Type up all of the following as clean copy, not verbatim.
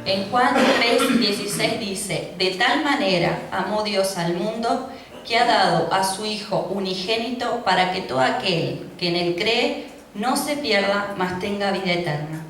En Juan 3:16 dice: de tal manera amó Dios al mundo que ha dado a su Hijo unigénito para que todo aquel que en Él cree no se pierda, mas tenga vida eterna.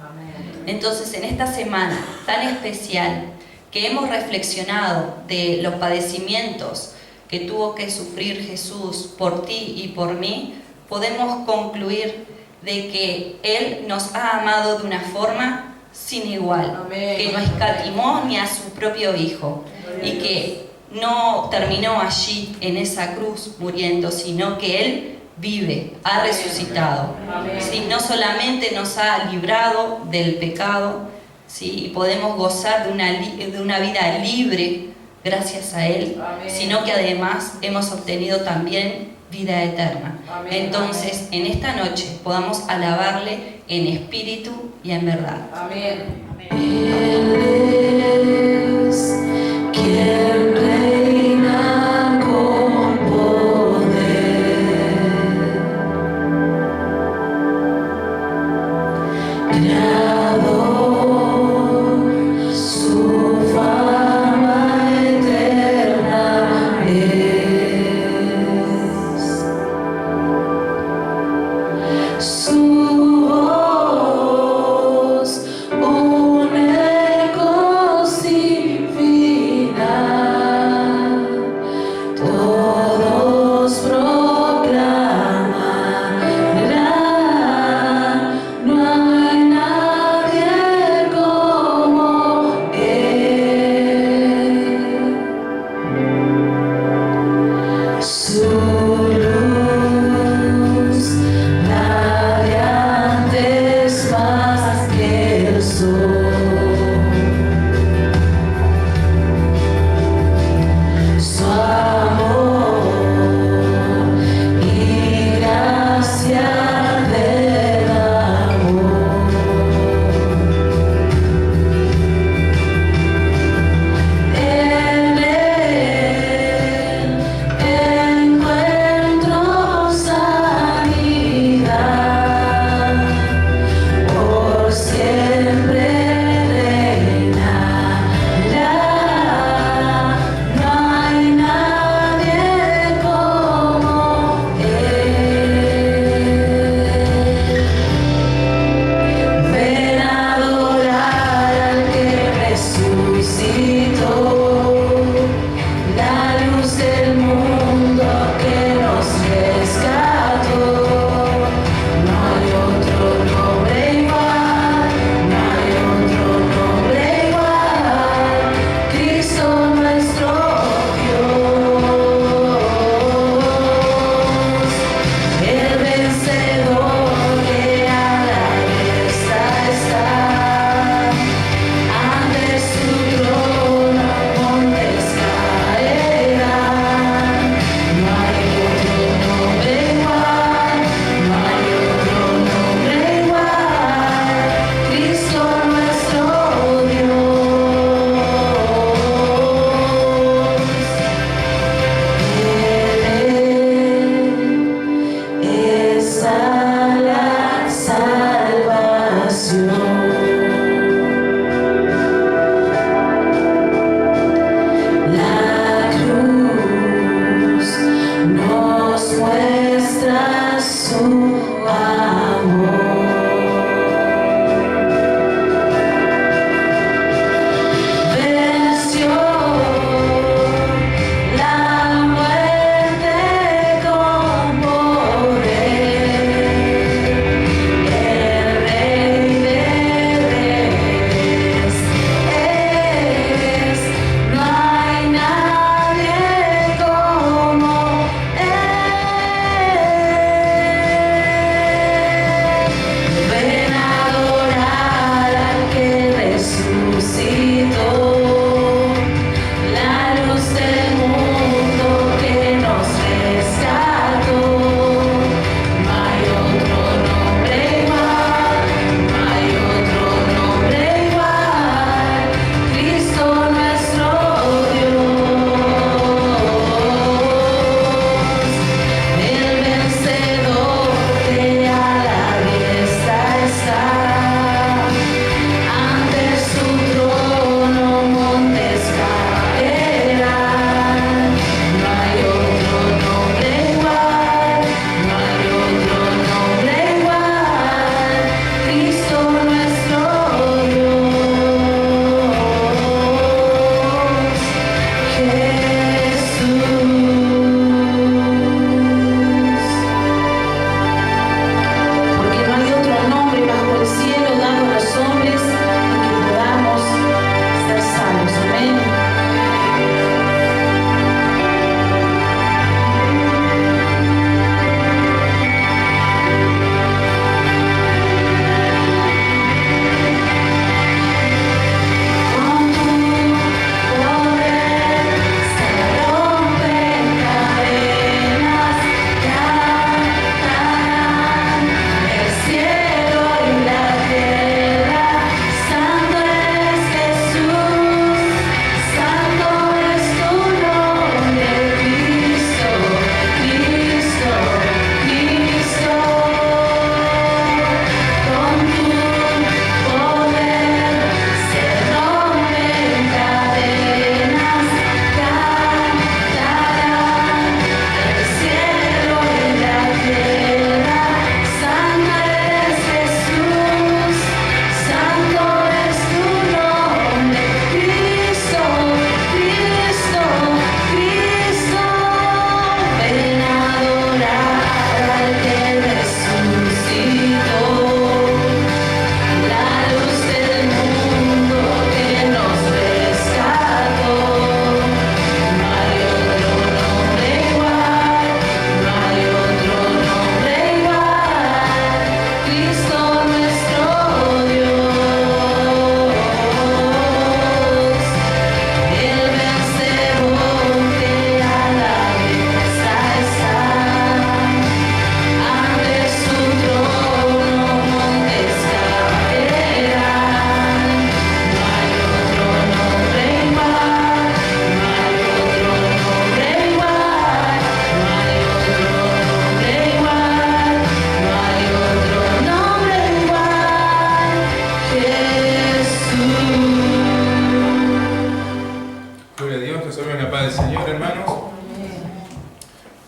Entonces, en esta semana tan especial que hemos reflexionado de los padecimientos que tuvo que sufrir Jesús por ti y por mí, podemos concluir de que Él nos ha amado de una forma sin igual, que no escatimó ni a su propio Hijo y que no terminó allí en esa cruz muriendo, sino que Él vive, ha resucitado. ¿Sí? No solamente nos ha librado del pecado, ¿sí? Y podemos gozar de una vida libre gracias a Él, sino que además hemos obtenido también vida eterna. Entonces, en esta noche podamos alabarle en espíritu y en verdad. Amén. Él es quien reina con poder, Creador, su fama eterna es, su voz un eco sin final, todos proclamarán, no hay nadie como Él. Su luz radiante es más que el sol, su amor y gracia derramó. En Él encuentro sanidad, por siempre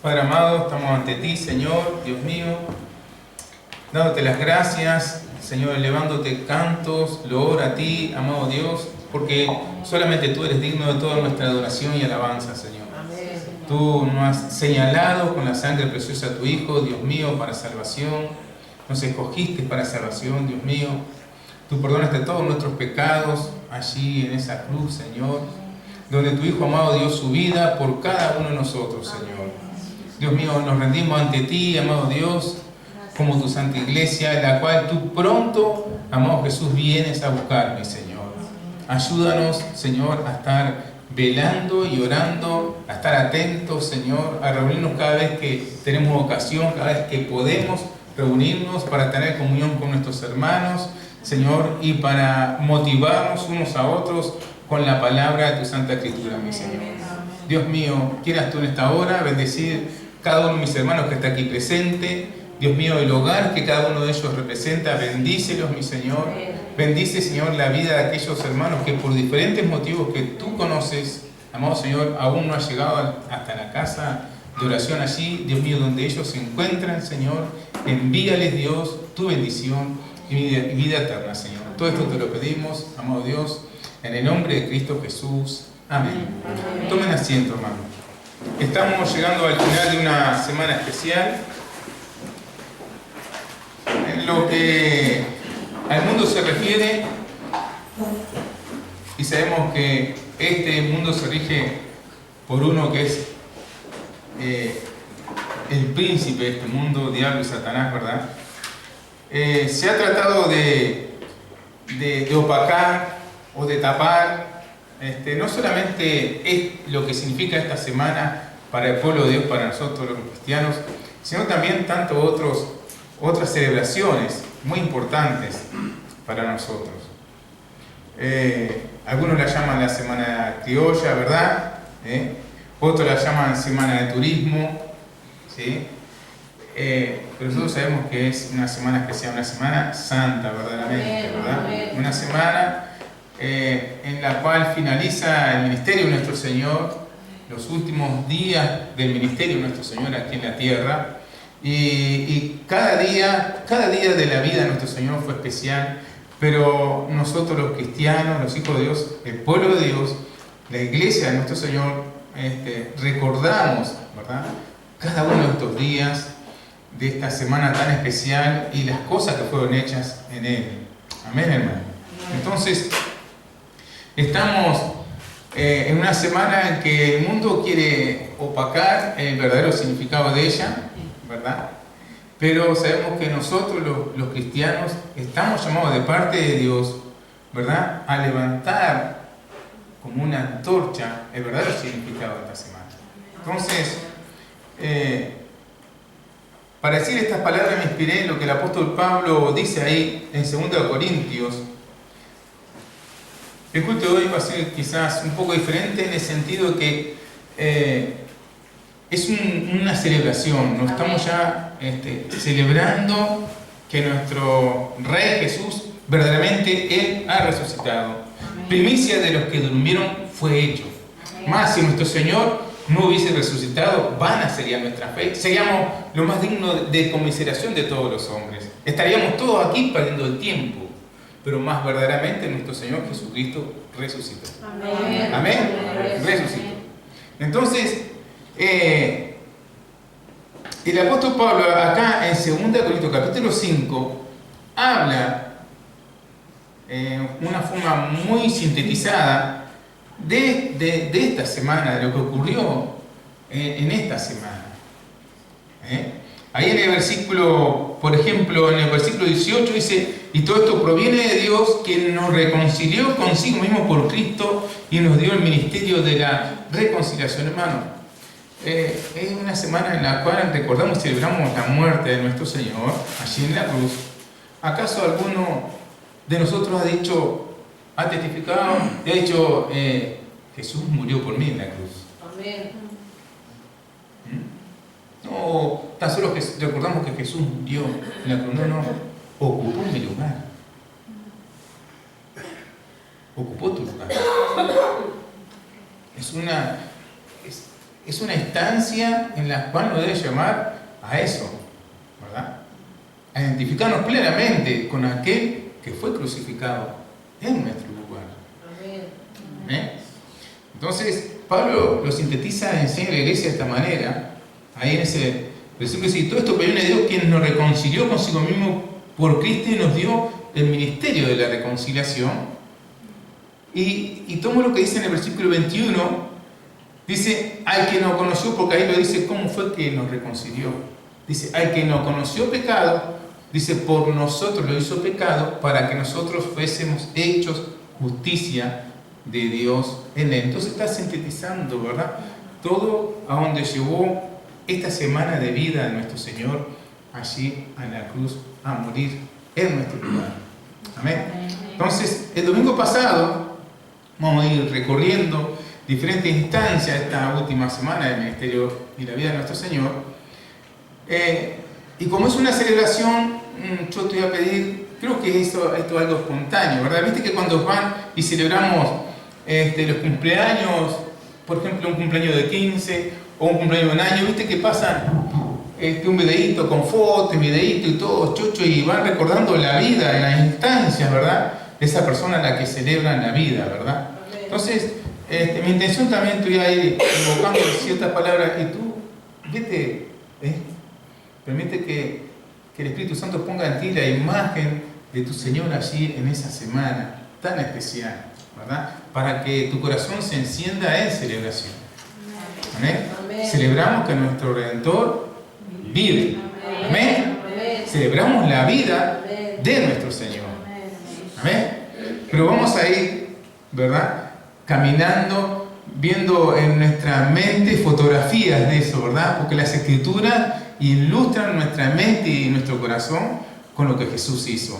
Padre amado, estamos ante ti, Señor, Dios mío, dándote las gracias, Señor, elevándote cantos, loor a ti, amado Dios, porque solamente tú eres digno de toda nuestra adoración y alabanza, Señor. Tú nos has señalado con la sangre preciosa de tu Hijo, Dios mío, para salvación. Nos escogiste para salvación, Dios mío. Tú perdonaste todos nuestros pecados allí en esa cruz, Señor, donde tu Hijo amado dio su vida por cada uno de nosotros, Señor. Dios mío, nos rendimos ante ti, amado Dios, como tu santa iglesia, en la cual tú pronto, amado Jesús, vienes a buscarme, Señor. Ayúdanos, Señor, a estar velando y orando, a estar atentos, Señor, a reunirnos cada vez que tenemos ocasión, cada vez que podemos reunirnos para tener comunión con nuestros hermanos, Señor, y para motivarnos unos a otros con la palabra de tu Santa Escritura, mi Señor. Dios mío, quieras tú en esta hora bendecir cada uno de mis hermanos que está aquí presente. Dios mío, el hogar que cada uno de ellos representa, bendícelos, mi Señor. Bendice, Señor, la vida de aquellos hermanos que por diferentes motivos que tú conoces, amado Señor, aún no ha llegado hasta la casa de oración allí, Dios mío, donde ellos se encuentran, Señor. Envíales, Dios, tu bendición y vida eterna, Señor. Todo esto te lo pedimos, amado Dios, en el nombre de Cristo Jesús. Amén. Tomen asiento, hermano. Estamos llegando al final de una semana especial. En lo que al mundo se refiere, y sabemos que este mundo se rige por uno que es el príncipe de este mundo, diablo y Satanás, ¿verdad? Se ha tratado de opacar o de tapar no solamente es lo que significa esta semana para el pueblo de Dios, para nosotros los cristianos, sino también otras celebraciones muy importantes para nosotros. Algunos la llaman la Semana Criolla, ¿verdad? Otros la llaman Semana de Turismo, ¿sí? Pero nosotros sabemos que es una semana especial, una semana santa, verdaderamente, ¿verdad? Una semana en la cual finaliza el ministerio de nuestro Señor, los últimos días del ministerio de nuestro Señor aquí en la tierra, y cada día de la vida de nuestro Señor fue especial, pero nosotros los cristianos, los hijos de Dios, el pueblo de Dios, la iglesia de nuestro Señor, recordamos, ¿verdad?, cada uno de estos días de esta semana tan especial y las cosas que fueron hechas en él. Amén, hermano. Entonces, estamos en una semana en que el mundo quiere opacar el verdadero significado de ella, ¿verdad? Pero sabemos que nosotros los cristianos estamos llamados de parte de Dios, ¿verdad?, a levantar como una antorcha el verdadero significado de esta semana. Entonces, para decir estas palabras me inspiré en lo que el apóstol Pablo dice ahí en 2 Corintios. El culto de hoy va a ser quizás un poco diferente en el sentido que es una celebración. Nos estamos ya celebrando que nuestro Rey Jesús, verdaderamente, Él ha resucitado. Primicia de los que durmieron fue hecho. Más si nuestro Señor no hubiese resucitado, vana sería nuestra fe. Seríamos lo más digno de conmiseración de todos los hombres. Estaríamos todos aquí perdiendo el tiempo. Pero más verdaderamente nuestro Señor Jesucristo resucitó. Amén. Amén. Resucitó. Entonces, el apóstol Pablo acá en 2 Corintios capítulo 5 habla una forma muy sintetizada de esta semana, de lo que ocurrió en esta semana. Ahí en el versículo, por ejemplo, en el versículo 18 dice: y todo esto proviene de Dios, quien nos reconcilió consigo mismo por Cristo y nos dio el ministerio de la reconciliación. Hermano, es una semana en la cual recordamos y celebramos la muerte de nuestro Señor allí en la cruz. ¿Acaso alguno de nosotros ha testificado y ha dicho: Jesús murió por mí en la cruz? Amén. No, tan solo que recordamos que Jesús murió en la cruz. No, ocupó mi lugar. Ocupó tu lugar. es una instancia en la cual nos debe llamar a eso, ¿verdad? A identificarnos plenamente con aquel que fue crucificado en nuestro lugar. ¿Eh? Entonces, Pablo lo sintetiza, enseña a la iglesia de esta manera, ahí en ese versículo dice: todo esto proviene de Dios, quien nos reconcilió consigo mismo por Cristo y nos dio el ministerio de la reconciliación. Y tomo lo que dice en el versículo 21, dice: al que no conoció, porque ahí lo dice cómo fue que nos reconcilió. Dice: al que no conoció pecado, dice, por nosotros lo hizo pecado, para que nosotros fuésemos hechos justicia de Dios en él. Entonces está sintetizando, ¿verdad?, todo a donde llevó esta semana de vida de nuestro Señor, allí a la cruz, a morir en nuestro lugar. Amén. Entonces, el domingo pasado vamos a ir recorriendo diferentes instancias esta última semana del ministerio y la vida de nuestro Señor. Y como es una celebración, yo te voy a pedir, creo que esto es algo espontáneo, ¿verdad? Viste que cuando van y celebramos los cumpleaños, por ejemplo, un cumpleaños de 15 o un cumpleaños de un año, viste que pasan un videíto con fotos, videíto y todo, chocho, y van recordando la vida en las instancias, ¿verdad?, de esa persona a la que celebran la vida, ¿verdad? Entonces, mi intención también, te voy a ir invocando ciertas palabras y tú, vete, permite que el Espíritu Santo ponga en ti la imagen de tu Señor allí en esa semana tan especial, ¿verdad?, para que tu corazón se encienda en celebración. Amén. Amén. Celebramos que nuestro Redentor vive. Amén. Amén. Celebramos la vida de nuestro Señor. Amén. Pero vamos a ir, ¿verdad?, caminando, viendo en nuestra mente fotografías de eso, ¿verdad? Porque las Escrituras ilustran nuestra mente y nuestro corazón con lo que Jesús hizo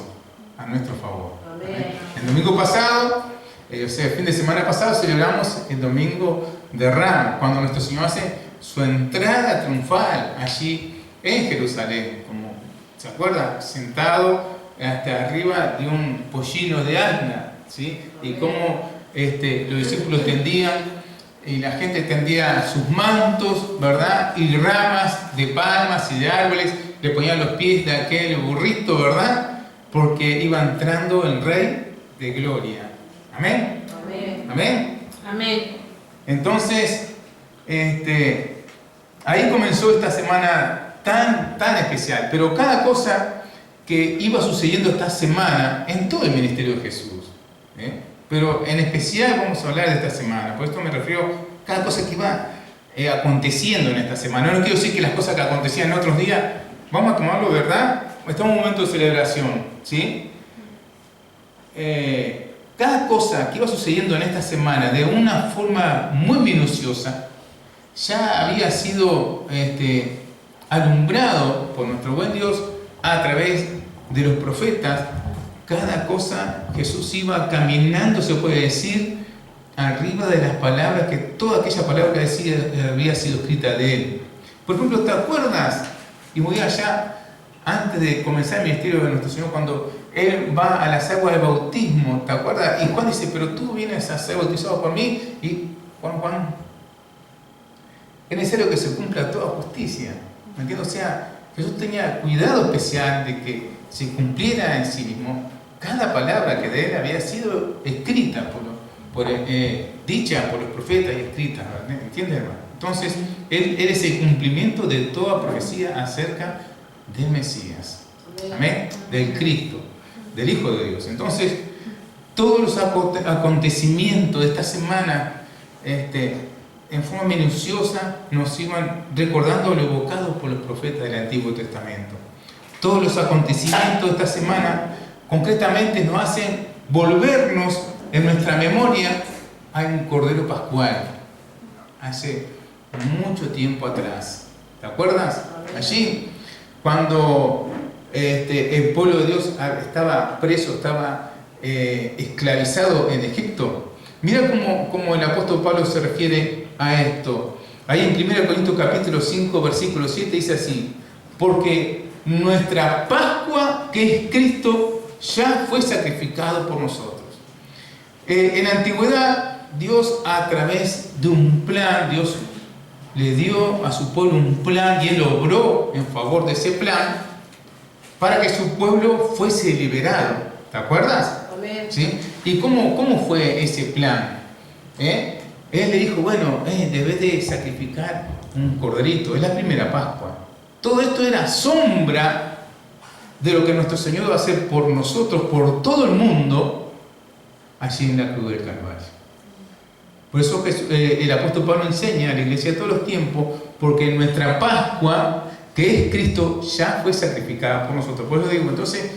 a nuestro favor. Amén. El domingo pasado, el fin de semana pasado, celebramos el domingo de Ramos, cuando nuestro Señor hace su entrada triunfal allí en Jerusalén, como, ¿se acuerdan?, sentado hasta arriba de un pollino de asna, ¿sí? Y cómo los discípulos tendían y la gente tendía sus mantos, ¿verdad?, y ramas de palmas y de árboles, le ponían los pies de aquel burrito, ¿verdad?, porque iba entrando el Rey de Gloria. Amén. Amén. Amén. Amén. Entonces, ahí comenzó esta semana tan especial, pero cada cosa que iba sucediendo esta semana en todo el ministerio de Jesús, pero en especial vamos a hablar de esta semana, por esto me refiero a cada cosa que iba aconteciendo en esta semana. No quiero decir que las cosas que acontecían en otros días vamos a tomarlo, ¿verdad? Estamos en un momento de celebración, ¿sí? Cada cosa que iba sucediendo en esta semana de una forma muy minuciosa ya había sido alumbrado por nuestro buen Dios a través de los profetas. Cada cosa Jesús iba caminando, se puede decir, arriba de las palabras, que toda aquella palabra que decía había sido escrita de él. Por ejemplo, ¿te acuerdas? Y voy allá, antes de comenzar el ministerio de nuestro Señor, cuando Él va a las aguas del bautismo, ¿te acuerdas? Y Juan dice: pero tú vienes a ser bautizado por mí. Y Juan, es necesario que se cumpla toda justicia. ¿Me entiendes? O sea, Jesús tenía cuidado especial de que se cumpliera en sí mismo cada palabra que de Él había sido escrita, dicha por los profetas y escrita. ¿Entiendes, hermano? Entonces, Él es el cumplimiento de toda profecía acerca del Mesías. Amén. Del Cristo, del Hijo de Dios. Entonces, todos los acontecimientos de esta semana, en forma minuciosa, nos iban recordando lo evocado por los profetas del Antiguo Testamento. Todos los acontecimientos de esta semana, concretamente, nos hacen volvernos en nuestra memoria a un Cordero Pascual, hace mucho tiempo atrás. ¿Te acuerdas? Allí, cuando el pueblo de Dios estaba preso, estaba esclavizado en Egipto. Mira cómo el apóstol Pablo se refiere a esto. Ahí en 1 Corintios capítulo 5, versículo 7 dice así: porque nuestra Pascua, que es Cristo, ya fue sacrificado por nosotros. En la antigüedad, Dios, a través de un plan, Dios le dio a su pueblo un plan y Él obró en favor de ese plan para que su pueblo fuese liberado. ¿Te acuerdas? ¿Sí? ¿Y cómo fue ese plan? Él le dijo, bueno, debes de sacrificar un corderito. Es la primera Pascua. Todo esto era sombra de lo que nuestro Señor va a hacer por nosotros, por todo el mundo, allí en la cruz del Calvario. Por eso el apóstol Pablo enseña a la iglesia todos los tiempos, porque nuestra Pascua, que es Cristo, ya fue sacrificada por nosotros. Por eso digo, entonces,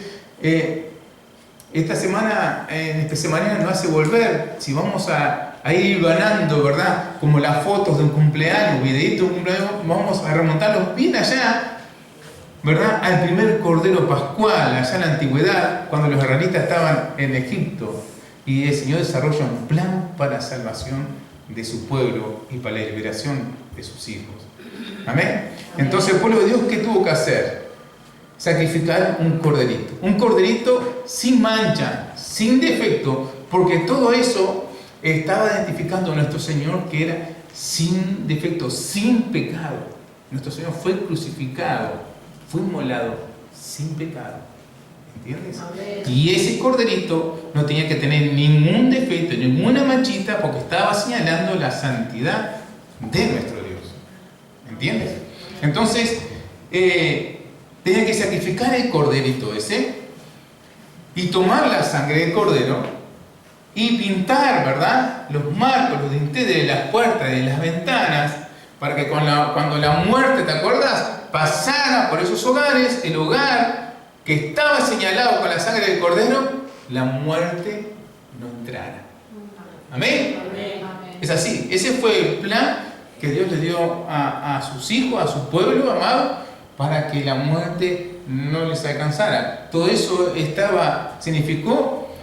esta semana nos hace volver, si vamos a ir ganando, ¿verdad? Como las fotos de un cumpleaños, videitos de un cumpleaños, vamos a remontarlos bien allá, ¿verdad? Al primer cordero pascual, allá en la antigüedad, cuando los israelitas estaban en Egipto. Y el Señor desarrolla un plan para la salvación de su pueblo y para la liberación de sus hijos. ¿Amén? Entonces el pueblo de Dios, ¿qué tuvo que hacer? Sacrificar un corderito sin mancha, sin defecto, porque todo eso estaba identificando a nuestro Señor que era sin defecto, sin pecado. Nuestro Señor fue crucificado, fue inmolado sin pecado. ¿Entiendes? Y ese corderito no tenía que tener ningún defecto, ninguna manchita, porque estaba señalando la santidad de nuestro Dios. ¿Entiendes? Entonces, tenía que sacrificar el corderito ese y tomar la sangre del cordero y pintar, ¿verdad?, los marcos, los dinteles de las puertas, de las ventanas, para que cuando la muerte, ¿te acuerdas?, pasara por esos hogares, el hogar que estaba señalado con la sangre del cordero, la muerte no entrara. ¿Amén? Es así. Ese fue el plan que Dios le dio a sus hijos, a su pueblo amado, para que la muerte no les alcanzara. Todo eso significó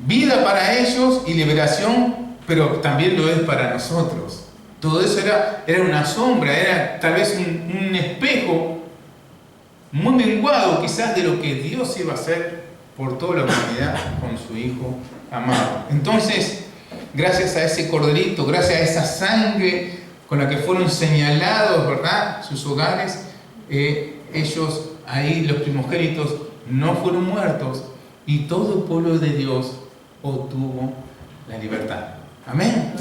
vida para ellos y liberación, pero también lo es para nosotros. Todo eso era una sombra, era tal vez un espejo muy menguado quizás de lo que Dios iba a hacer por toda la humanidad con su Hijo amado. Entonces, gracias a ese corderito, gracias a esa sangre con la que fueron señalados, ¿verdad?, sus hogares, ellos ahí, los primogénitos, no fueron muertos y todo el pueblo de Dios obtuvo la libertad. Amén.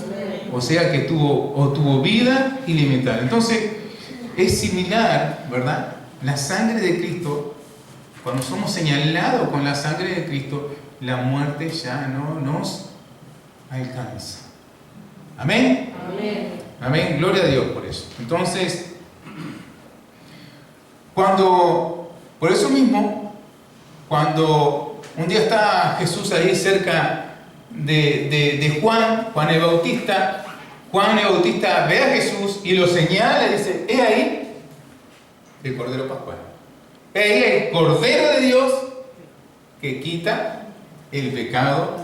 O sea que tuvo vida ilimitada. Entonces, es similar, ¿verdad?, la sangre de Cristo. Cuando somos señalados con la sangre de Cristo, la muerte ya no nos alcanza. Amén. Amén. Amén. Gloria a Dios por eso. Entonces, por eso mismo, cuando un día está Jesús ahí cerca de Juan el Bautista ve a Jesús y lo señala y dice: he ahí el Cordero Pascual. He ahí el Cordero de Dios que quita el pecado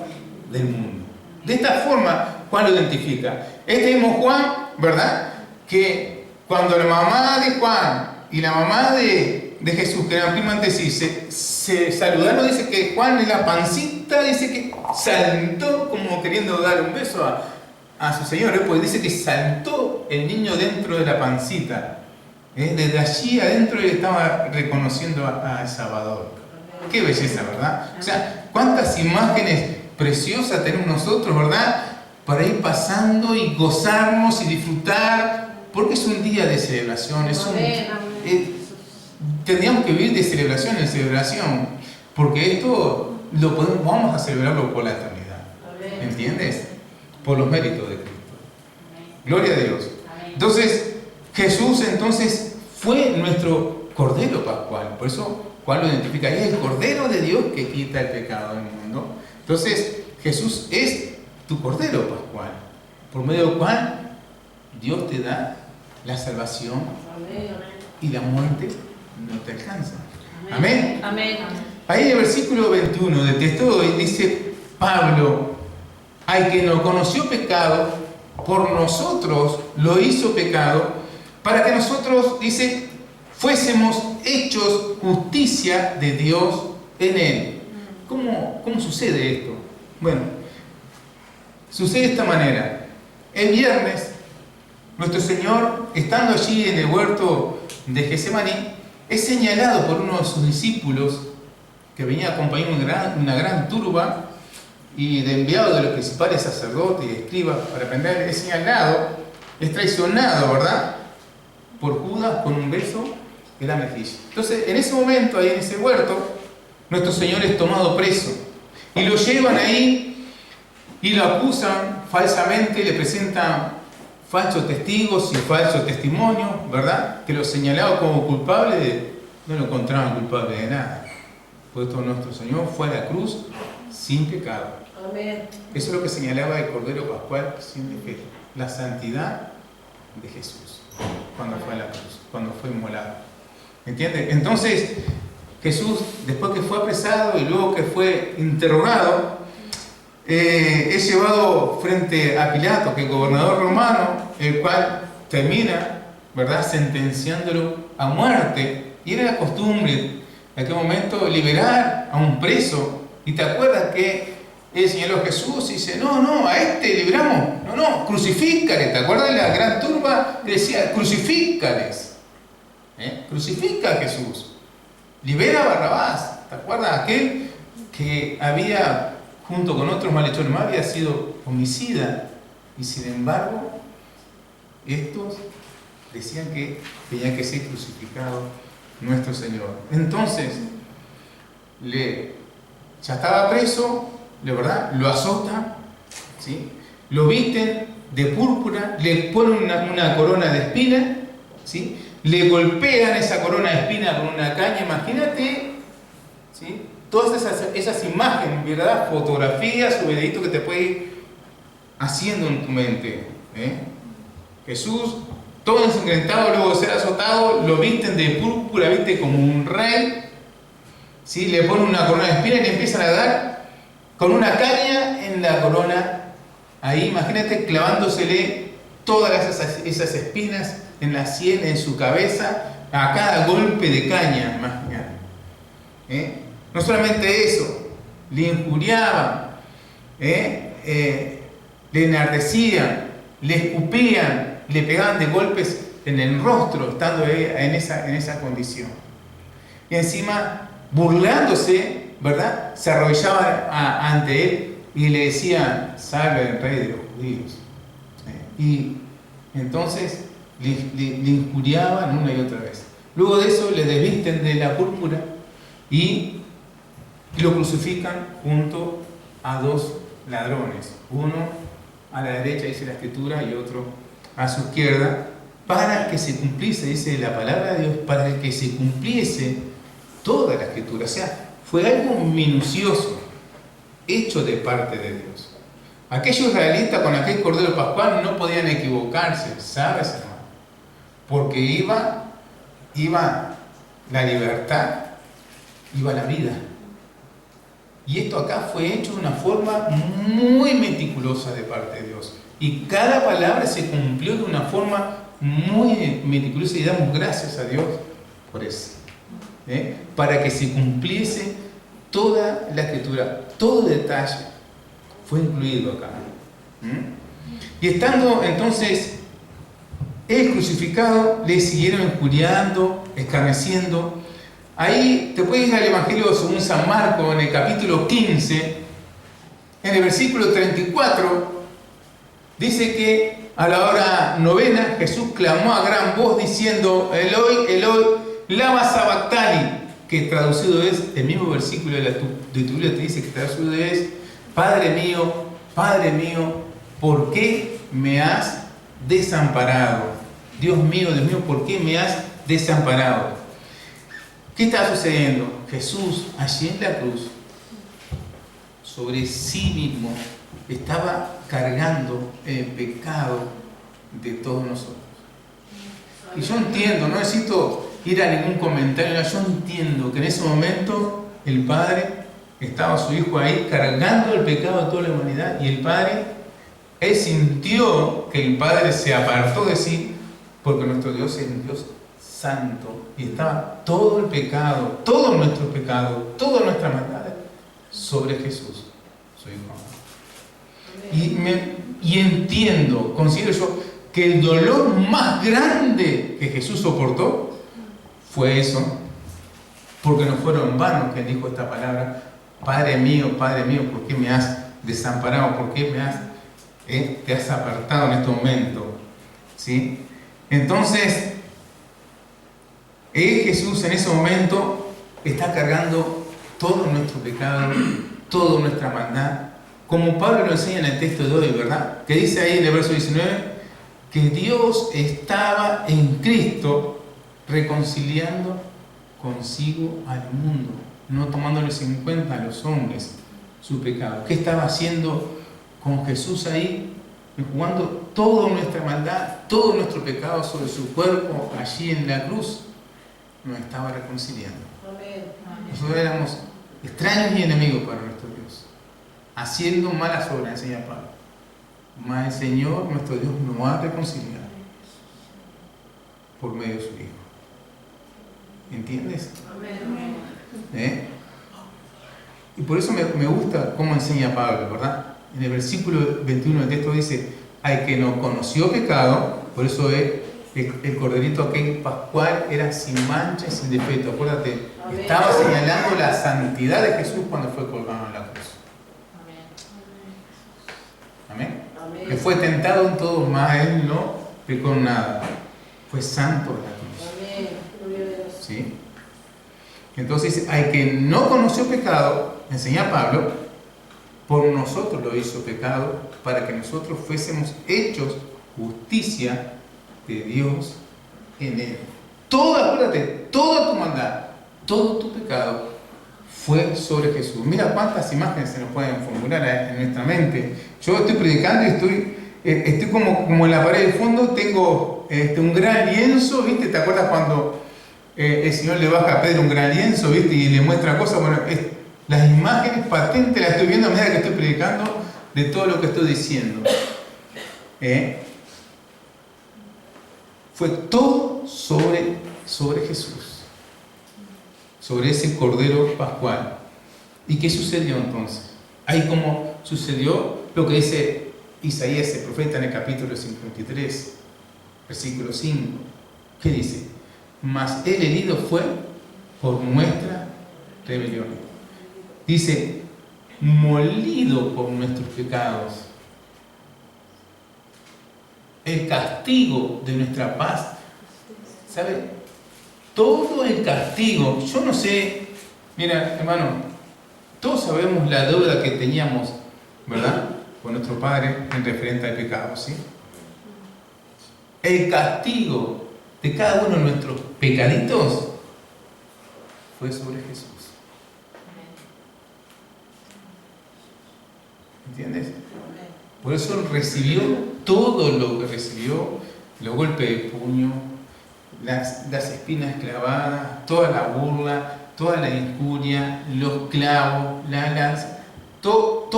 del mundo. De esta forma, Juan lo identifica. Este mismo Juan, ¿verdad?, que cuando la mamá de Juan y la mamá de Jesús, que eran primas entre sí, se saludaron, dice que Juan en la pancita, dice que saltó como queriendo dar un beso a su Señor, pues dice que saltó el niño dentro de la pancita. Desde allí adentro él estaba reconociendo al Salvador. Qué belleza, ¿verdad? O sea, cuántas imágenes preciosas tenemos nosotros, ¿verdad?, para ir pasando y gozarnos y disfrutar, porque es un día de celebración. Tendríamos que vivir de celebración en celebración, porque esto vamos a celebrarlo por la eternidad. ¿Entiendes? Por los méritos de Cristo. Gloria a Dios. Entonces, Jesús fue nuestro Cordero Pascual. Por eso Juan lo identifica. Es el Cordero de Dios que quita el pecado del mundo. Entonces, Jesús es tu Cordero Pascual, por medio del cual Dios te da la salvación y la muerte no te alcanza. Amén. Amén. Ahí en el versículo 21 del texto dice Pablo: al que no conoció pecado, por nosotros lo hizo pecado, para que nosotros, dice, fuésemos hechos justicia de Dios en él. ¿Cómo sucede esto? Bueno, sucede de esta manera. El viernes, nuestro Señor, estando allí en el huerto de Getsemaní, es señalado por uno de sus discípulos que venía acompañando una gran turba y de enviado de los principales sacerdotes y escribas para prender, es señalado, es traicionado, ¿verdad?, por Judas con un beso en la mejilla. Entonces, en ese momento, ahí en ese huerto, nuestro Señor es tomado preso y lo llevan ahí y lo acusan falsamente, le presentan falsos testigos y falsos testimonios, ¿verdad?, que lo señalaban como culpable no lo encontraban culpable de nada. Por esto nuestro Señor fue a la cruz sin pecado. Amén. Eso es lo que señalaba el Cordero Pascual sin defecto, la santidad de Jesús cuando fue a la cruz, cuando fue inmolado. ¿Entiendes? Entonces, Jesús, después que fue apresado y luego que fue interrogado, es llevado frente a Pilato, que es el gobernador romano, el cual termina, ¿verdad?, sentenciándolo a muerte. Y era la costumbre en aquel momento liberar a un preso. Y te acuerdas que el Señor Jesús dice, no, a este libramos, no, crucifícales. ¿Te acuerdas de la gran turba que decía, crucifícales? Crucifica a Jesús, libera a Barrabás. ¿Te acuerdas? Aquel que había, junto con otros malhechores más, había sido homicida, y sin embargo estos decían que tenía que ser crucificado nuestro Señor. Entonces ya estaba preso, de verdad, lo azotan, ¿sí?, lo visten de púrpura, le ponen una corona de espinas, ¿sí?, le golpean esa corona de espinas con una caña. Imagínate, ¿sí?, todas esas imágenes, ¿verdad?, fotografías o videitos que te puede ir haciendo en tu mente. Jesús, todo ensangrentado, luego de ser azotado, lo visten de púrpura, viste, como un rey, ¿sí?, le ponen una corona de espinas y le empiezan a dar con una caña en la corona, ahí, imagínate, clavándosele todas esas espinas en la sien, en su cabeza, a cada golpe de caña, imagínate. No solamente eso, le injuriaban, le enardecían, le escupían, le pegaban de golpes en el rostro, estando en esa condición. Y encima, burlándose, ¿verdad?, se arrodillaban ante él y le decían, salve el rey de los judíos. Y entonces le injuriaban una y otra vez. Luego de eso le desvisten de la púrpura y lo crucifican junto a dos ladrones, uno a la derecha, dice la Escritura, y otro a su izquierda, para que se cumpliese, dice la palabra de Dios, para que se cumpliese toda la Escritura. O sea, fue algo minucioso, hecho de parte de Dios. Aquellos israelitas con aquel Cordero Pascual no podían equivocarse, ¿sabes, hermano? Porque iba la libertad, iba la vida. Y esto acá fue hecho de una forma muy meticulosa de parte de Dios. Y cada palabra se cumplió de una forma muy meticulosa, y damos gracias a Dios por eso. Para que se cumpliese toda la Escritura, todo detalle fue incluido acá. Y estando entonces él crucificado, le siguieron injuriando, escarneciendo. Ahí te puedes ir al Evangelio según San Marcos, en el capítulo 15, en el versículo 34, dice que a la hora novena Jesús clamó a gran voz diciendo, Eloi, Eloi, lama sabactani, que traducido es, el mismo versículo de tu Biblia te dice que traducido es, Padre mío, ¿por qué me has desamparado? Dios mío, ¿por qué me has desamparado? ¿Qué está sucediendo? Jesús, allí en la cruz, sobre sí mismo, estaba cargando el pecado de todos nosotros. Y yo entiendo, no necesito ir a ningún comentario, yo entiendo que en ese momento el Padre, estaba su Hijo ahí cargando el pecado de toda la humanidad, y el Padre, él sintió que el Padre se apartó de sí, porque nuestro Dios es un Dios santo, y estaba todo el pecado, todo nuestro pecado, toda nuestra maldad sobre Jesús, su Hijo. Y entiendo, considero yo, que el dolor más grande que Jesús soportó fue eso, porque no fueron en vano que él dijo esta palabra: Padre mío, ¿por qué me has desamparado? ¿Por qué te has apartado en este momento? ¿Sí? Entonces, Jesús en ese momento está cargando todo nuestro pecado, toda nuestra maldad, como Pablo lo enseña en el texto de hoy, ¿verdad? Que dice ahí en el verso 19 que Dios estaba en Cristo reconciliando consigo al mundo, no tomándoles en cuenta a los hombres su pecado. ¿Qué estaba haciendo con Jesús ahí? Jugando toda nuestra maldad, todo nuestro pecado sobre su cuerpo allí en la cruz. Nos estaba reconciliando. Nosotros éramos extraños y enemigos para nuestro Dios, haciendo malas obras, enseña Pablo. Mas el Señor, nuestro Dios, nos ha reconciliado por medio de su Hijo. ¿Entiendes? Y por eso me gusta cómo enseña Pablo, ¿verdad? En el versículo 21 del texto dice: al que no conoció pecado, por eso el corderito aquel pascual era sin mancha y sin defecto. Acuérdate, estaba señalando la santidad de Jesús cuando fue colgado en la cruz. Amén. Que fue tentado en todo, mas él no pecó en nada. Fue santo en la cruz. ¿Sí? Entonces, al que no conoció pecado, enseña Pablo, por nosotros lo hizo pecado, para que nosotros fuésemos hechos justicia de Dios en él. Acuérdate, toda tu maldad, todo tu pecado fue sobre Jesús. Mira cuántas imágenes se nos pueden formular en nuestra mente. Yo estoy predicando y estoy como en la pared de fondo, tengo un gran lienzo, ¿viste? ¿Te acuerdas cuando el Señor le baja a Pedro un gran lienzo, ¿viste? Y le muestra cosas? Bueno, las imágenes patentes las estoy viendo a medida que estoy predicando de todo lo que estoy diciendo. Fue todo sobre Jesús, sobre ese Cordero Pascual. ¿Y qué sucedió entonces? Ahí como sucedió lo que dice Isaías, el profeta, en el capítulo 53, versículo 5. ¿Qué dice? Mas el herido fue por nuestra rebelión. Dice, molido por nuestros pecados. El castigo de nuestra paz, ¿sabe? Todo el castigo, yo no sé, mira, hermano, todos sabemos la deuda que teníamos, ¿verdad?, con nuestro Padre en referente al pecado, ¿sí? El castigo de cada uno de nuestros pecaditos fue sobre Jesús. ¿Entiendes? Por eso recibió todo lo que recibió: los golpes de puño, las espinas clavadas, toda la burla, toda la injuria, los clavos, la lanza, todo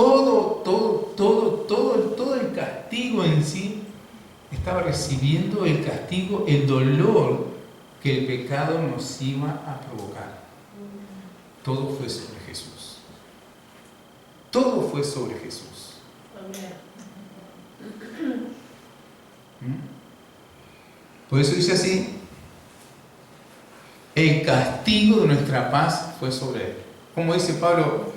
el castigo en sí. Estaba recibiendo el castigo, el dolor que el pecado nos iba a provocar. Todo fue sobre Jesús. Todo fue sobre Jesús. Por eso dice así: el castigo de nuestra paz fue sobre él. Como dice Pablo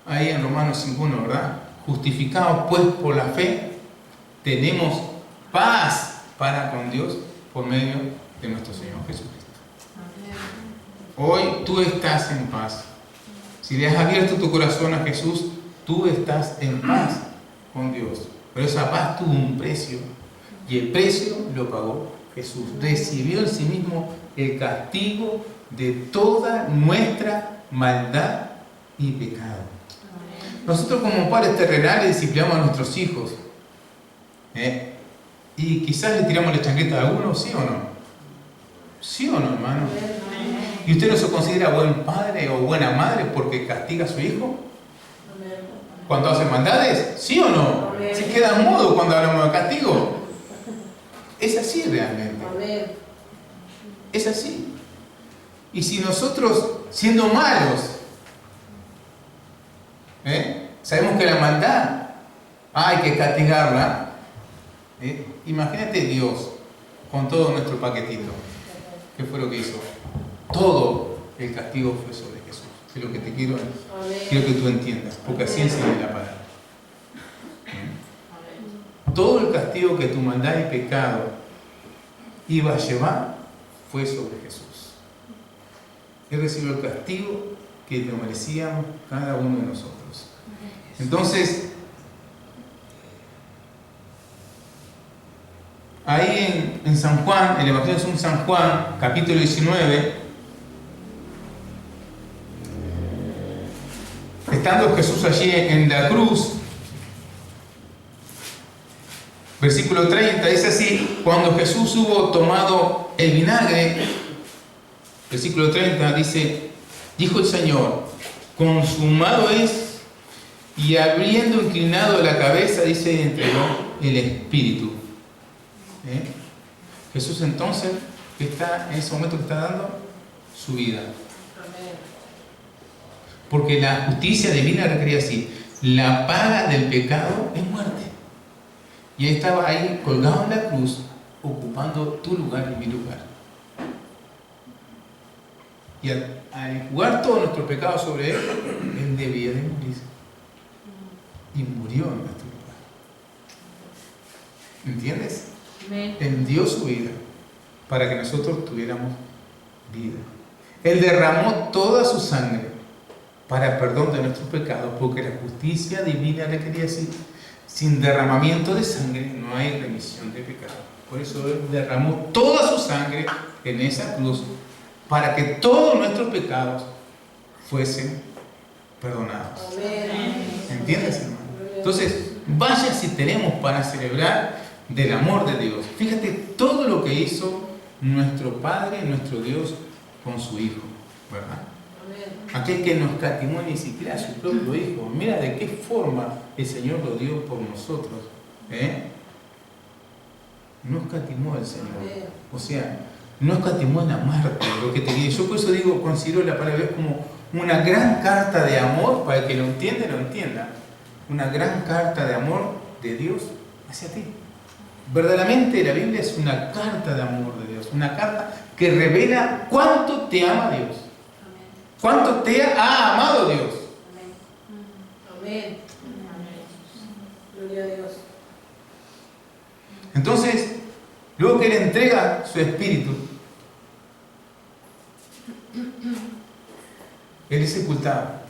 ahí en Romanos 5:1, ¿verdad? Justificados pues por la fe, tenemos paz para con Dios por medio de nuestro Señor Jesucristo. Hoy tú estás en paz. Si le has abierto tu corazón a Jesús, tú estás en paz con Dios. Pero esa paz tuvo un precio, y el precio lo pagó Jesús. Recibió en sí mismo el castigo de toda nuestra maldad y pecado. Nosotros como padres terrenales disciplinamos a nuestros hijos, y quizás le tiramos la chancleta a algunos, ¿sí o no? ¿Sí o no, hermano? ¿Y usted no se considera buen padre o buena madre porque castiga a su hijo cuando hace maldades? ¿Sí o no? Se queda mudo cuando hablamos de castigo. Es así realmente. Es así. Y si nosotros, siendo malos, sabemos que la maldad hay que castigarla, Imagínate Dios con todo nuestro paquetito. ¿Qué fue lo que hizo? Todo el castigo fue sobre Jesús. Es lo que te quiero que tú entiendas, porque así enseña la palabra. Todo el castigo que tu maldad y pecado iba a llevar fue sobre Jesús. Él recibió el castigo que lo merecíamos cada uno de nosotros. Entonces, ahí en San Juan, el Evangelio según San Juan, capítulo 19, estando Jesús allí en la cruz, versículo 30, dice así: cuando Jesús hubo tomado el vinagre, versículo 30 dice, dijo el Señor, consumado es, y habiendo inclinado la cabeza, dice, entregó el Espíritu. Jesús entonces, que está en ese momento que está dando su vida. Porque la justicia divina requería así: la paga del pecado es muerte. Y él estaba ahí colgado en la cruz, ocupando tu lugar y mi lugar. Y al jugar todo nuestro pecado sobre él, él debía de morir. Y murió en nuestro lugar. ¿Entiendes? Él dio su vida para que nosotros tuviéramos vida. Él derramó toda su sangre para perdón de nuestros pecados, porque la justicia divina le quería decir: sin derramamiento de sangre no hay remisión de pecados. Por eso Él derramó toda su sangre en esa cruz para que todos nuestros pecados fuesen perdonados. ¿Entiendes, hermano? Entonces, vaya si tenemos para celebrar del amor de Dios. Fíjate todo lo que hizo nuestro Padre, nuestro Dios, con su Hijo, ¿verdad? Aquel que nos escatimó ni siquiera a su propio Hijo. Mira de qué forma el Señor lo dio por nosotros. No escatimó el Señor. O sea, no escatimó en amarte, lo que te digo. Yo por eso digo, considero la palabra de Dios como una gran carta de amor, para el que lo entiende, lo entienda. Una gran carta de amor de Dios hacia ti. Verdaderamente la Biblia es una carta de amor de Dios, una carta que revela cuánto te ama Dios, cuánto te ha amado Dios. Amén. Gloria a Dios. Entonces, luego que Él entrega su espíritu, Él es sepultado.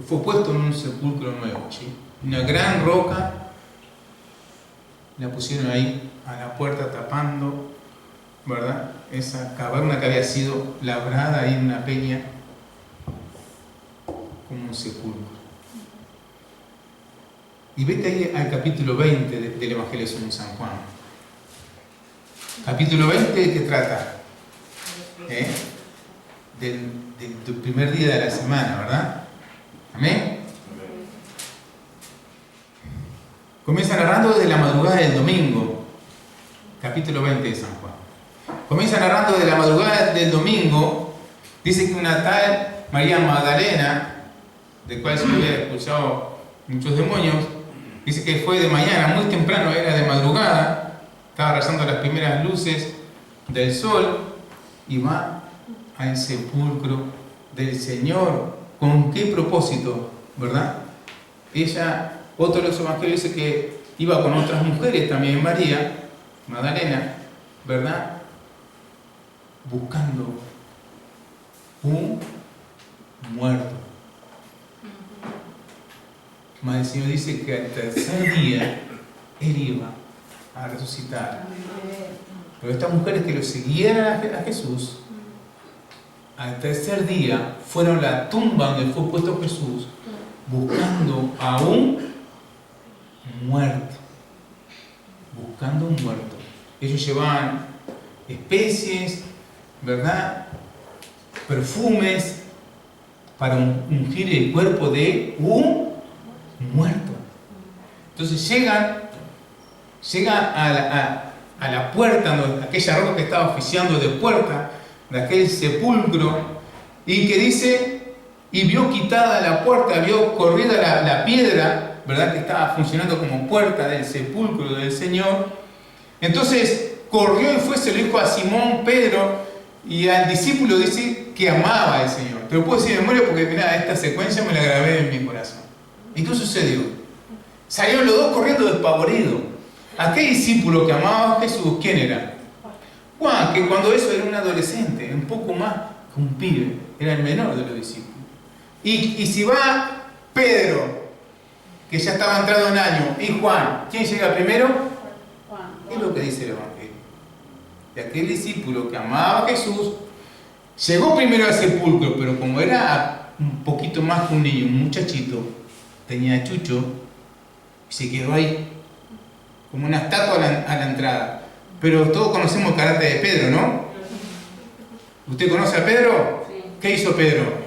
Fue puesto en un sepulcro nuevo, ¿sí? Una gran roca, la pusieron ahí a la puerta tapando, ¿verdad? Esa caverna que había sido labrada ahí en una peña, como un sepulcro. Y vete ahí al capítulo 20 del Evangelio según San Juan. Capítulo 20, ¿de qué trata? Del primer día de la semana, ¿verdad? Amén. Comienza narrando desde la madrugada del domingo, capítulo 20 de San Juan. Comienza narrando desde la madrugada del domingo. Dice que una tal María Magdalena, de cual se había expulsado muchos demonios, dice que fue de mañana, muy temprano, era de madrugada, estaba rezando las primeras luces del sol y va al sepulcro del Señor. ¿Con qué propósito? ¿Verdad? Ella, otro de los evangelios dice que iba con otras mujeres, también María Magdalena, ¿verdad? Buscando un muerto. Mas el Señor dice que al tercer día Él iba a resucitar. Pero estas mujeres que lo siguieran a Jesús, al tercer día fueron a la tumba donde fue puesto Jesús, buscando a un muerto. Buscando un muerto. Ellos llevaban especies, ¿verdad? Perfumes para ungir el cuerpo de un muerto. Entonces llegan a la puerta, aquella roca que estaba oficiando de puerta de aquel sepulcro, y que dice, y vio quitada la puerta, vio corrida la piedra, ¿verdad? Que estaba funcionando como puerta del sepulcro del Señor. Entonces corrió y fue, se lo dijo a Simón Pedro, y al discípulo dice que amaba al Señor. Te lo puedo decir de memoria porque mira, esta secuencia me la grabé en mi corazón. ¿Y qué sucedió? Salieron los dos corriendo despavoridos. Aquel discípulo que amaba a Jesús, ¿quién era? Juan, que cuando eso era un adolescente, un poco más que un pibe, era el menor de los discípulos. Y si va Pedro, que ya estaba entrado en año, y Juan, ¿quién llega primero? Juan. Es lo que dice el Evangelio. De aquel discípulo que amaba a Jesús, llegó primero al sepulcro, pero como era un poquito más que un niño, un muchachito, tenía chucho, y se quedó ahí, como una estatua a la entrada. Pero todos conocemos el carácter de Pedro, ¿no? ¿Usted conoce a Pedro? Sí. ¿Qué hizo Pedro?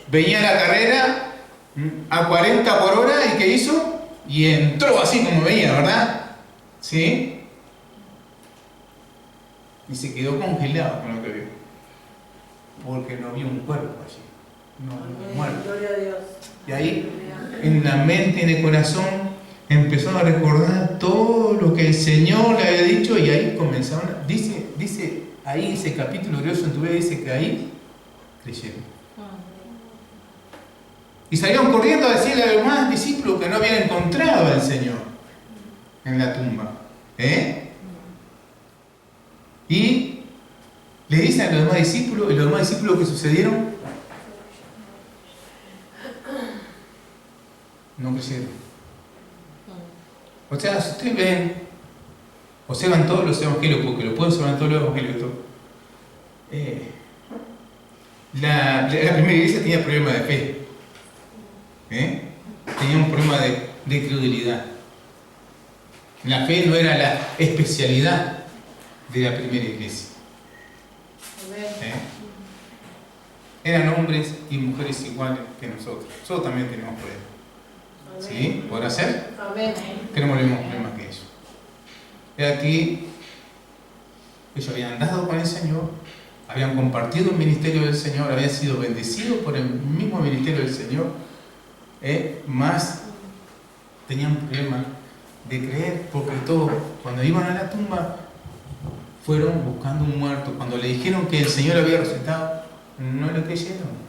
Venía a la carrera a 40 por hora, ¿y qué hizo? Y entró así como venía, ¿verdad? ¿Sí? Y se quedó congelado con lo que vio. Porque no vio un cuerpo allí. No vio un muerto. Gloria a Dios. Y ahí, en la mente y en el corazón, empezó a recordar todo lo que el Señor le había dicho, y ahí comenzaron, dice ahí ese capítulo glorioso en tu vida, dice que ahí creyeron. Y salieron corriendo a decirle a los demás discípulos que no habían encontrado al Señor en la tumba. Y le dicen a los demás discípulos, ¿y los demás discípulos qué sucedieron? No creyeron. O sea, si ustedes ven, observan todos los evangelios, porque lo pueden observar en todos los evangelios, la primera iglesia tenía problemas de fe. Tenía un problema de credulidad. La fe no era la especialidad de la primera iglesia. Eran hombres y mujeres iguales que nosotros. Nosotros también tenemos problemas. ¿Sí? ¿Podrá ser? Amén. Tenemos los mismos problemas que ellos. Y aquí, ellos habían andado con el Señor, habían compartido el ministerio del Señor, habían sido bendecidos por el mismo ministerio del Señor, más tenían problemas de creer, porque todos, cuando iban a la tumba, fueron buscando un muerto. Cuando le dijeron que el Señor había resucitado, no le creyeron.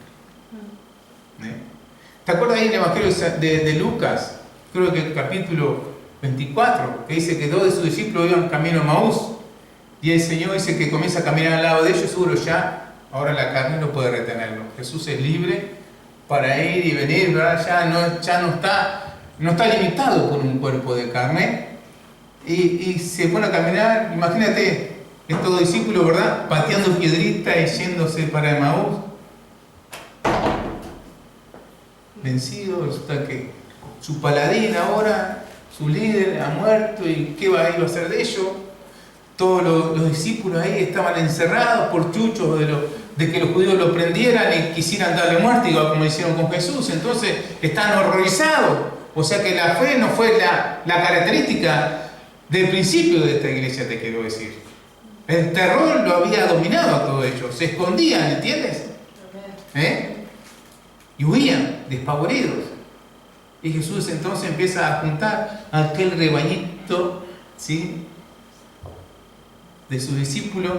¿Te acuerdas ahí en el Evangelio de Lucas? Creo que el capítulo 24, que dice que dos de sus discípulos iban camino a Maús, y el Señor dice que comienza a caminar al lado de ellos, seguro ya, ahora la carne no puede retenerlo. Jesús es libre para ir y venir, ¿verdad? Ya no está limitado por un cuerpo de carne, y se pone a caminar. Imagínate estos dos discípulos, ¿verdad? Pateando piedritas y yéndose para Emaús. Vencido, resulta que su paladín ahora, su líder, ha muerto, y ¿qué iba a hacer de ellos? Todos los discípulos ahí estaban encerrados por chuchos de que los judíos lo prendieran y quisieran darle muerte, igual como hicieron con Jesús. Entonces están horrorizados. O sea que la fe no fue la característica del principio de esta iglesia, te quiero decir. El terror lo había dominado a todos ellos. Se escondían, ¿entiendes? Y huían, despavoridos. Y Jesús entonces empieza a juntar a aquel rebañito, ¿sí?, de sus discípulos,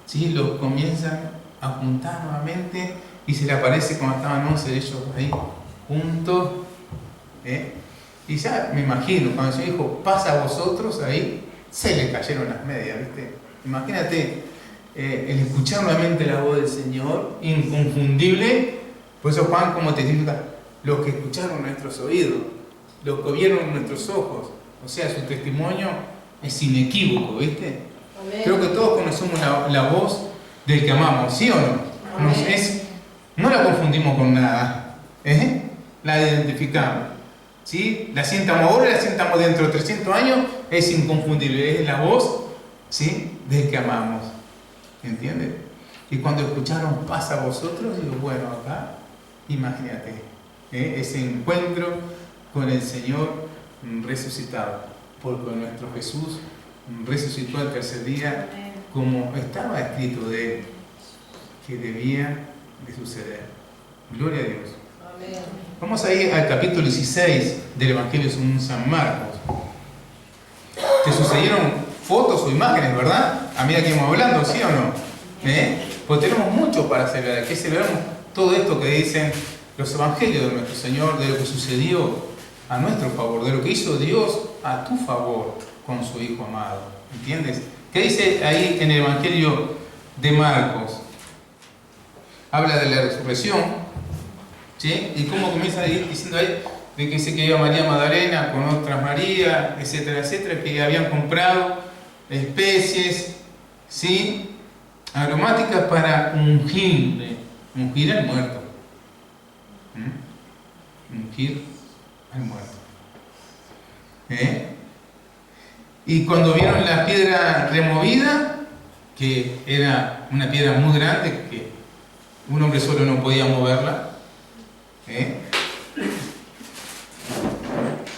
¿sí?, los comienzan a juntar nuevamente, y se le aparece cuando estaban 11 de ellos ahí juntos. Y ya me imagino, cuando se dijo, pasa a vosotros, ahí se le cayeron las medias, ¿viste? Imagínate el escuchar nuevamente la voz del Señor, inconfundible. Por eso Juan, como testifica, los que escucharon nuestros oídos, los que vieron nuestros ojos, o sea, su testimonio es inequívoco, ¿viste? Amén. Creo que todos conocemos la voz del que amamos, ¿sí o no? No la confundimos con nada, la identificamos, ¿sí? La sientamos ahora y la sientamos dentro de 300 años, es inconfundible, es la voz, ¿sí?, del que amamos, ¿entiendes? Y cuando escucharon pasa a vosotros, digo, bueno, acá, imagínate, ese encuentro con el Señor resucitado, porque nuestro Jesús resucitó al tercer día, como estaba escrito de él, que debía de suceder. Gloria a Dios. Vamos a ir al capítulo 16 del Evangelio según San Marcos. Te sucedieron fotos o imágenes, ¿verdad? A medida que íbamos hablando, ¿sí o no? Pues tenemos mucho para celebrar. Que celebramos todo esto que dicen los evangelios de nuestro Señor, de lo que sucedió a nuestro favor, de lo que hizo Dios a tu favor con su Hijo amado. ¿Entiendes? ¿Qué dice ahí en el Evangelio de Marcos? Habla de la resurrección, ¿sí? Y cómo comienza diciendo ahí de que se quedó María Magdalena con otras María, etcétera, etcétera, que habían comprado especies, ¿sí?, aromáticas para ungir al muerto. Ungir al muerto. Y cuando vieron la piedra removida, que era una piedra muy grande, que un hombre solo no podía moverla,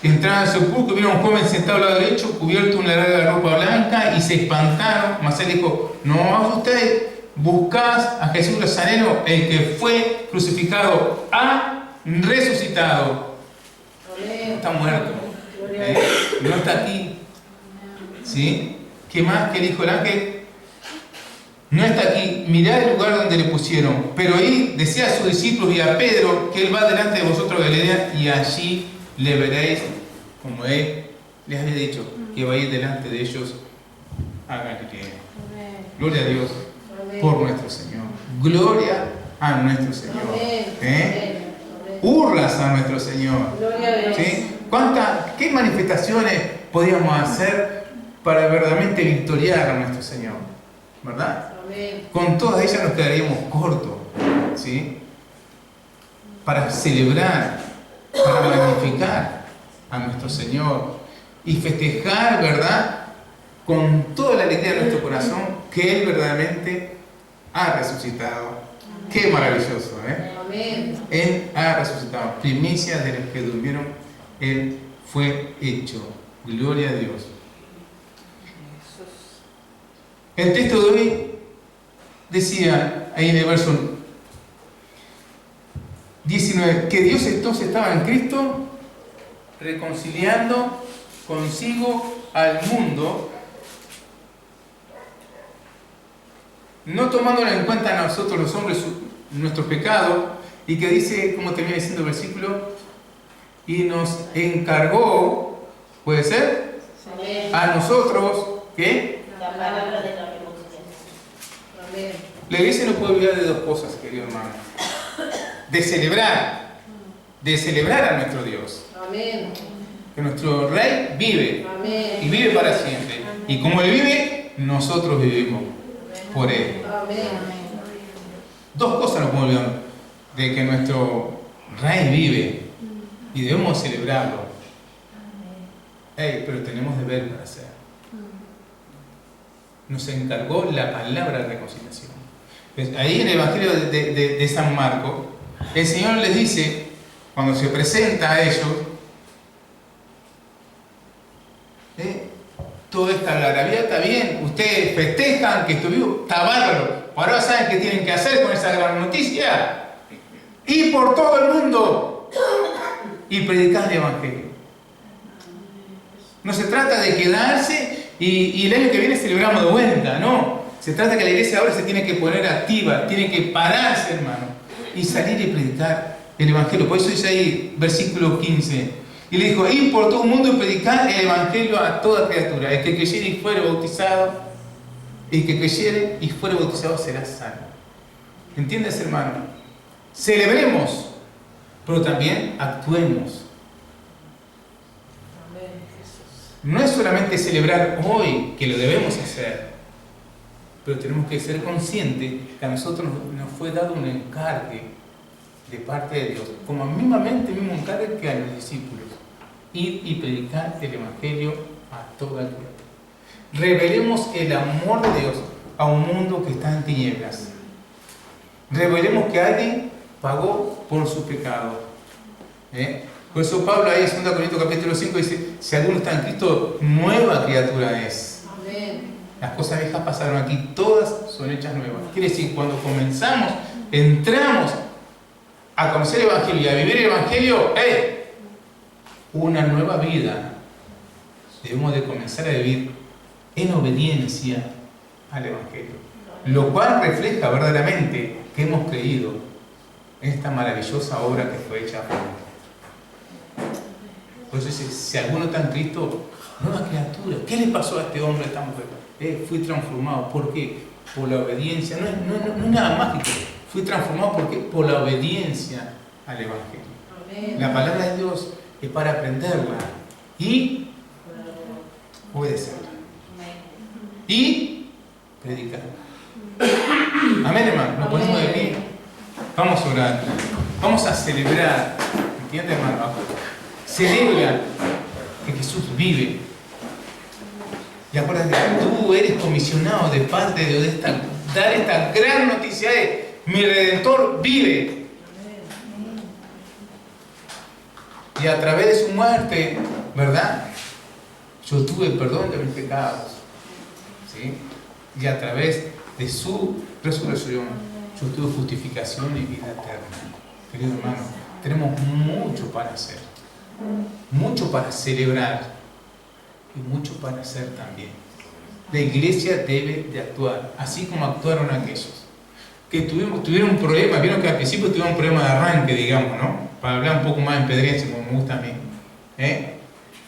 entraron al sepulcro, vieron a un joven sentado al lado derecho, cubierto una larga ropa blanca, y se espantaron. Mas él dijo: no, ustedes buscad a Jesús Nazareno, el que fue crucificado, ha resucitado. No está muerto, no está aquí. ¿Sí? ¿Qué más que dijo el ángel? No está aquí, mirad el lugar donde le pusieron. Pero ahí decía a sus discípulos y a Pedro que él va delante de vosotros a Galilea, y allí le veréis, como él les había dicho, que va a ir delante de ellos a Galilea. Gloria a Dios por nuestro Señor. Gloria a nuestro Señor. Hurras a nuestro Señor. ¿Sí? ¿Qué manifestaciones podíamos hacer para verdaderamente victoriar a nuestro Señor? ¿Verdad? Con todas ellas nos quedaríamos cortos, ¿sí? Para celebrar, para magnificar a nuestro Señor y festejar, ¿verdad?, con toda la alegría de nuestro corazón, que Él verdaderamente ha resucitado. Qué maravilloso, Él ha resucitado. Primicia de los que durmieron, Él fue hecho. Gloria a Dios. El texto de hoy decía, ahí en el verso 19, que Dios entonces estaba en Cristo reconciliando consigo al mundo, no tomándolo en cuenta a nosotros los hombres nuestros pecados, y que dice, como termina diciendo el versículo, y nos encargó, ¿puede ser? A nosotros, ¿qué? La palabra de la reconciliación. La iglesia no puede olvidar de dos cosas, querido hermano: de celebrar a nuestro Dios. Amén. Que nuestro Rey vive. Amén. Y vive para siempre. Y como Él vive, nosotros vivimos por Él. Amén. Dos cosas no podemos olvidar: de que nuestro Rey vive y debemos celebrarlo. Pero tenemos deber para hacer. Nos encargó la palabra de reconciliación. Ahí en el Evangelio de San Marcos, el Señor les dice, cuando se presenta a ellos, toda esta algarabía está bien, ustedes festejan que estoy vivo, está bárbaro. Ahora saben qué tienen que hacer con esa gran noticia: ir por todo el mundo y predicar el Evangelio. No se trata de quedarse y el año que viene celebramos de vuelta, no. Se trata de que la iglesia ahora se tiene que poner activa, tiene que pararse, hermano, y salir y predicar el Evangelio. Por eso dice ahí, versículo 15, y le dijo: ir por todo el mundo y predicar el Evangelio a toda criatura. El que creyere y fuere bautizado, será salvo. ¿Entiendes, hermano? Celebremos, pero también actuemos. No es solamente celebrar hoy, que lo debemos hacer, pero tenemos que ser conscientes que a nosotros nos fue dado un encargue de parte de Dios, como mismamente el mismo encargue que a los discípulos: ir y predicar el Evangelio a toda criatura. Revelemos el amor de Dios a un mundo que está en tinieblas. Revelemos que alguien pagó por su pecado. Por eso Pablo ahí en 2 Corintios capítulo 5 dice: si alguno está en Cristo, nueva criatura es. Amén. Las cosas viejas pasaron, aquí todas son hechas nuevas. Quiere decir, cuando comenzamos, entramos a conocer el Evangelio y a vivir el Evangelio, una nueva vida. Debemos de comenzar a vivir en obediencia al Evangelio, lo cual refleja verdaderamente que hemos creído en esta maravillosa obra que fue hecha por Él. Por eso dice, si alguno está en Cristo, nueva criatura. ¿Qué le pasó a este hombre, a esta mujer? Fui transformado. ¿Por qué? Por la obediencia. No es nada mágico. Fui transformado por la obediencia al Evangelio. Amén. La palabra de Dios es para aprenderla y obedecerla. Y predicarla. Amén, hermano. Nos ponemos de pie. Vamos a orar. Vamos a celebrar. ¿Entiendes, hermano? Celebra que Jesús vive. Y acuérdate que tú eres comisionado de parte de Dios dar esta gran noticia de mi Redentor vive. Y a través de su muerte, ¿verdad? Yo tuve perdón de mis pecados. ¿Sí? Y a través de su resurrección, yo tuve justificación y vida eterna. Querido hermano, tenemos mucho para hacer. Mucho para celebrar. Y mucho para hacer también. La iglesia debe de actuar, así como actuaron aquellos que tuvieron un problema. Vieron que al principio tuvieron un problema de arranque, digamos, ¿no? Para hablar un poco más en pedrense, como me gusta a mí.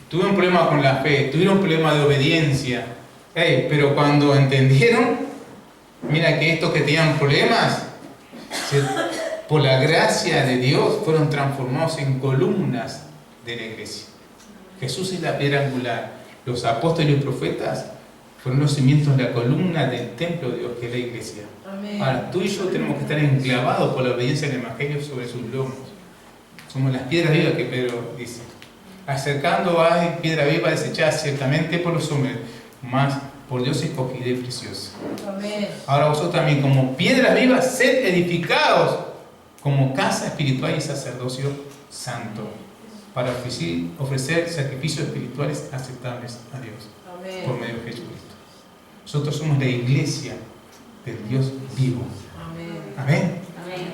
Tuvieron un problema con la fe, tuvieron un problema de obediencia. Pero cuando entendieron, mira que estos que tenían problemas, por la gracia de Dios, fueron transformados en columnas de la iglesia. Jesús es la piedra angular. Los apóstoles y los profetas fueron los cimientos de la columna del templo de Dios, que es la iglesia. Amén. Ahora, tú y yo tenemos que estar enclavados por la obediencia al Evangelio sobre sus lomos. Somos las piedras vivas que Pedro dice. Acercando hay piedra viva desechada ciertamente por los hombres, mas por Dios escogida y preciosa. Amén. Ahora vosotros también, como piedras vivas, sed edificados como casa espiritual y sacerdocio santo, para ofrecer sacrificios espirituales aceptables a Dios. Amén. Por medio de Jesucristo. Nosotros somos la iglesia del Dios vivo. Amén. Amén. Amén.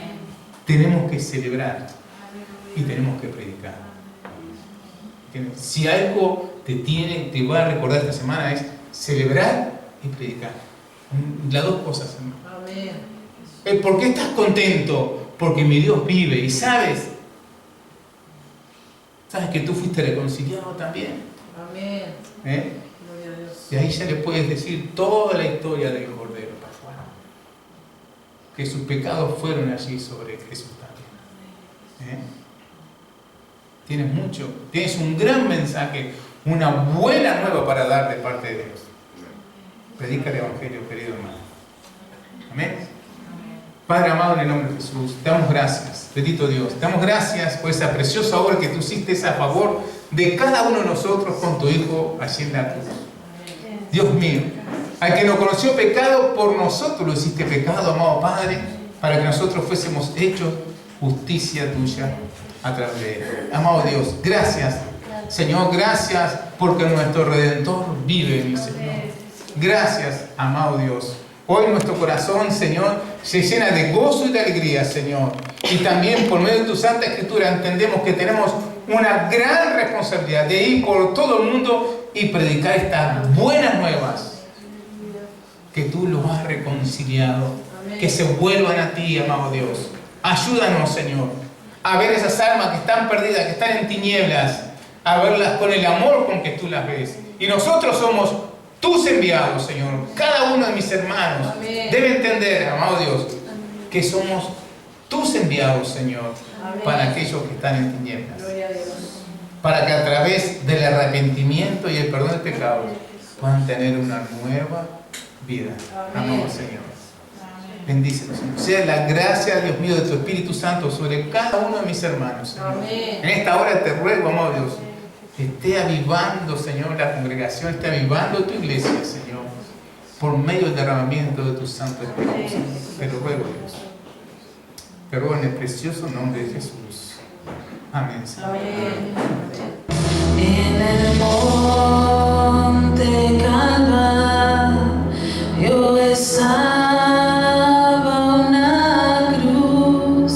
Tenemos que celebrar y tenemos que predicar. ¿Entiendes? Si algo te va a recordar esta semana es celebrar y predicar. Las dos cosas, hermano. Amén. ¿Por qué estás contento? Porque mi Dios vive. Y sabes que tú fuiste reconciliado también. Amén. Gloria a Dios. Y ahí ya le puedes decir toda la historia del Cordero Pascual. Que sus pecados fueron allí sobre Jesús también. Tienes un gran mensaje, una buena nueva para dar de parte de Dios. Predica el Evangelio, querido hermano. Amén. Padre amado, en el nombre de Jesús, te damos gracias, bendito Dios, te damos gracias por esa preciosa obra que tú hiciste a favor de cada uno de nosotros con tu Hijo allí en la cruz. Dios mío, al que nos conoció pecado, por nosotros lo hiciste pecado, amado Padre, para que nosotros fuésemos hechos justicia tuya a través de él. Amado Dios, gracias, Señor, gracias porque nuestro Redentor vive, mi Señor. Gracias, amado Dios. Hoy nuestro corazón, Señor, se llena de gozo y de alegría, Señor. Y también por medio de tu Santa Escritura entendemos que tenemos una gran responsabilidad de ir por todo el mundo y predicar estas buenas nuevas. Que tú los has reconciliado. Amén. Que se vuelvan a ti, amado Dios. Ayúdanos, Señor, a ver esas almas que están perdidas, que están en tinieblas, a verlas con el amor con que tú las ves. Y nosotros somos tus enviados, Señor. Cada uno de mis hermanos debe entender, amado Dios, que somos tus enviados, Señor, para aquellos que están en tinieblas. Para que a través del arrepentimiento y el perdón del pecado puedan tener una nueva vida. Amado Señor. Bendícenos, Señor. Sea la gracia, Dios mío, de tu Espíritu Santo sobre cada uno de mis hermanos, Señor. En esta hora te ruego, amado Dios, que esté avivando, Señor, la congregación, esté avivando tu iglesia, Señor, por medio del derramamiento de tu Santo Espíritu, Señor. Te lo ruego, Dios. Te ruego en el precioso nombre de Jesús. Amén, Señor. Amén. En el monte Calvario estaba una cruz.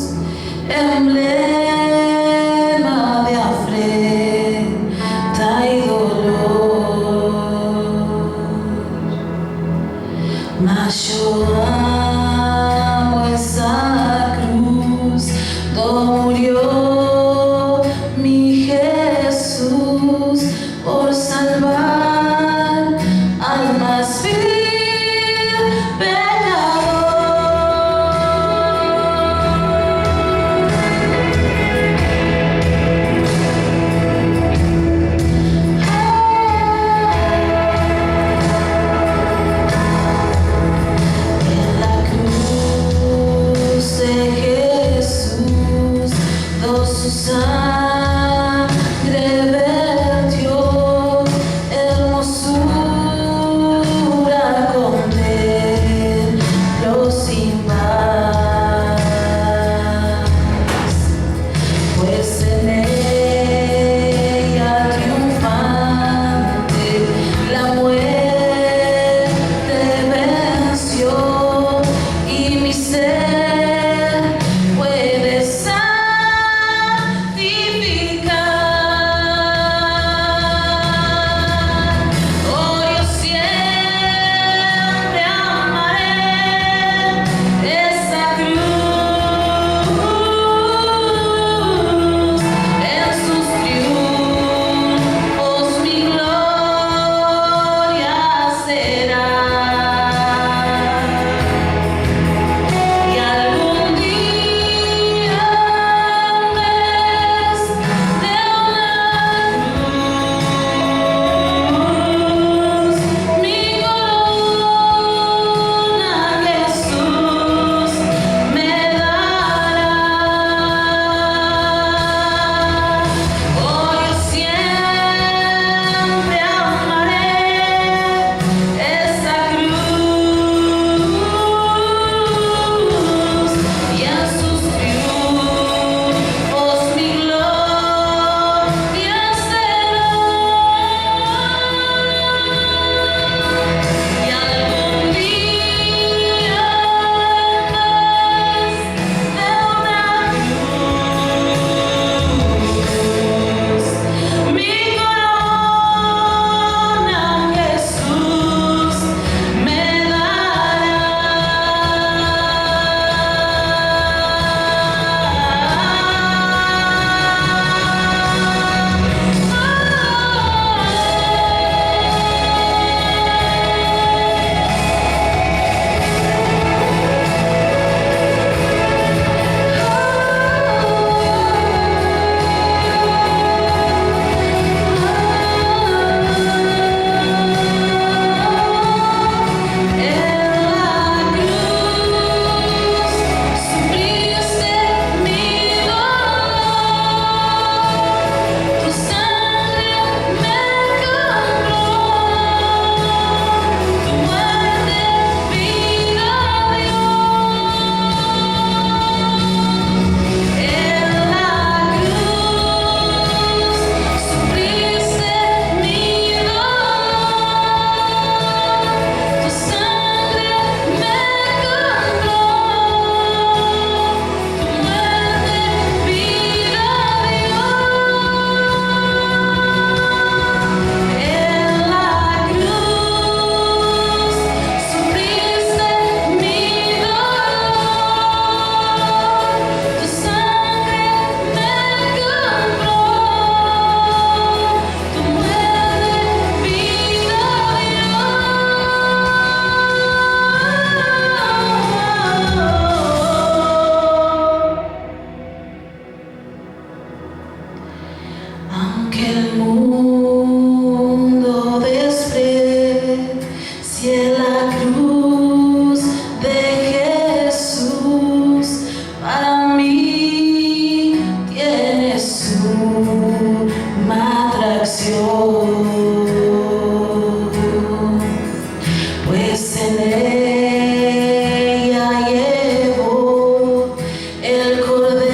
pues en ella llevo el Cordero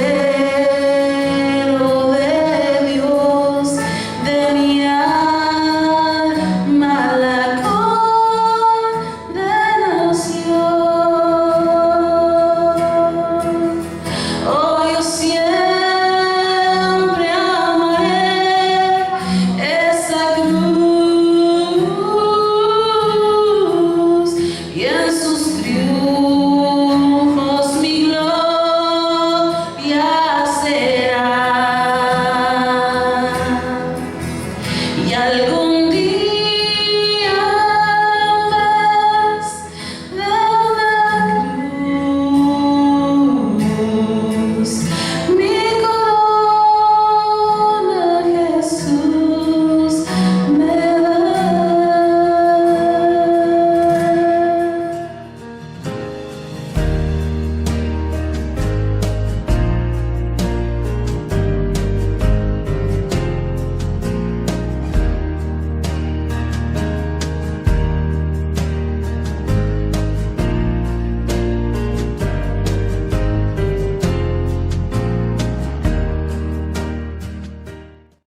de Dios, de mi alma la condenación. Oh, yo siempre amaré esa cruz y en sus triunfos mi gloria será. Y algún